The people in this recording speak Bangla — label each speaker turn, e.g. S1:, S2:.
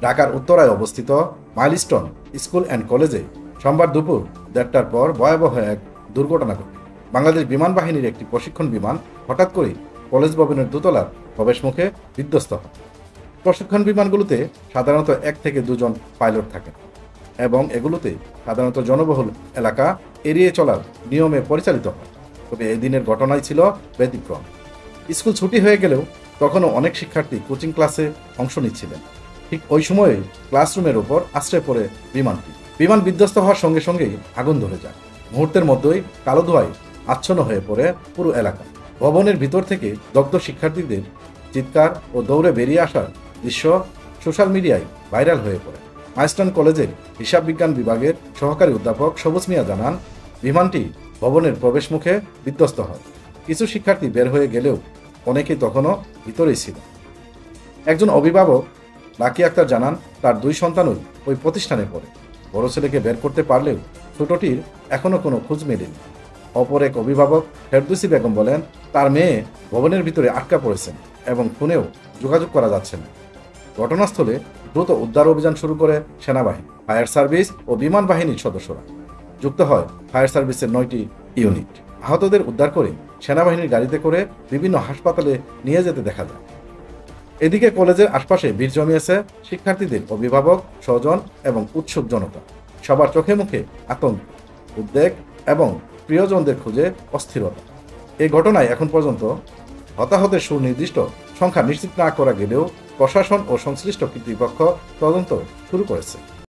S1: ঢাকার উত্তরায় অবস্থিত মাইলস্টোন স্কুল অ্যান্ড কলেজে সোমবার দুপুর 1:30টার পর ভয়াবহ এক দুর্ঘটনা ঘটে। বাংলাদেশ বিমান বাহিনীর একটি প্রশিক্ষণ বিমান হঠাৎ করেই কলেজ ভবনের দোতলার প্রবেশমুখে বিধ্বস্ত হয়। প্রশিক্ষণ বিমানগুলোতে সাধারণত 1 থেকে 2 জন পাইলট থাকেন এবং এগুলোতে সাধারণত জনবহুল এলাকা এড়িয়ে চলার নিয়মে পরিচালিত হয়। তবে এই দিনের ঘটনাই ছিল ব্যতিক্রম। স্কুল ছুটি হয়ে গেলেও তখনও অনেক শিক্ষার্থী কোচিং ক্লাসে অংশ নিচ্ছিলেন। ঠিক ওই সময়ে ক্লাসরুমের ওপর আশ্রয় পড়ে বিমানটি। বিমান বিধ্বস্ত হওয়ার সঙ্গে সঙ্গেই আগুন ধরে যায়। মুহূর্তের মধ্যেই কালো ধোঁয়ায় আচ্ছন্ন হয়ে পড়ে পুরো এলাকা। ভবনের ভিতর থেকে দগ্ধ শিক্ষার্থীদের চিৎকার ও দৌড়ে বেরিয়ে আসার দৃশ্য সোশ্যাল মিডিয়ায় ভাইরাল হয়ে পড়ে। মাইলস্টোন কলেজের হিসাব বিজ্ঞান বিভাগের সহকারী অধ্যাপক সবুজ মিয়া জানান, বিমানটি ভবনের প্রবেশমুখে বিধ্বস্ত হয়। কিছু শিক্ষার্থী বের হয়ে গেলেও অনেকেই তখনও ভিতরেই ছিল। একজন অভিভাবক লাকি আক্তার জানান, তার 2 সন্তানই ওই প্রতিষ্ঠানে পড়ে। বড় ছেলেকে বের করতে পারলেও ছোটটির এখনও কোনো খোঁজ মেলেনি। অপর এক অভিভাবক ফেরদৌসী বেগম বলেন, তার মেয়ে ভবনের ভিতরে আটকা পড়েছেন এবং ফোনেও যোগাযোগ করা যাচ্ছে না। ঘটনাস্থলে দ্রুত উদ্ধার অভিযান শুরু করে সেনাবাহিনী, ফায়ার সার্ভিস ও বিমান বাহিনীর সদস্যরা। যুক্ত হয় ফায়ার সার্ভিসের 9টি ইউনিট। আহতদের উদ্ধার করে সেনাবাহিনীর গাড়িতে করে বিভিন্ন হাসপাতালে নিয়ে যেতে দেখা যায়। এদিকে কলেজের আশপাশে ভিড় জমিয়েছে শিক্ষার্থীদের অভিভাবক, স্বজন এবং উৎসুক জনতা। সবার চোখে মুখে আতঙ্ক, উদ্বেগ এবং প্রিয়জনদের খুঁজে অস্থিরতা। এই ঘটনায় এখন পর্যন্ত হতাহতের সুনির্দিষ্ট সংখ্যা নিশ্চিত না করা গেলেও প্রশাসন ও সংশ্লিষ্ট কর্তৃপক্ষ তদন্ত শুরু করেছে।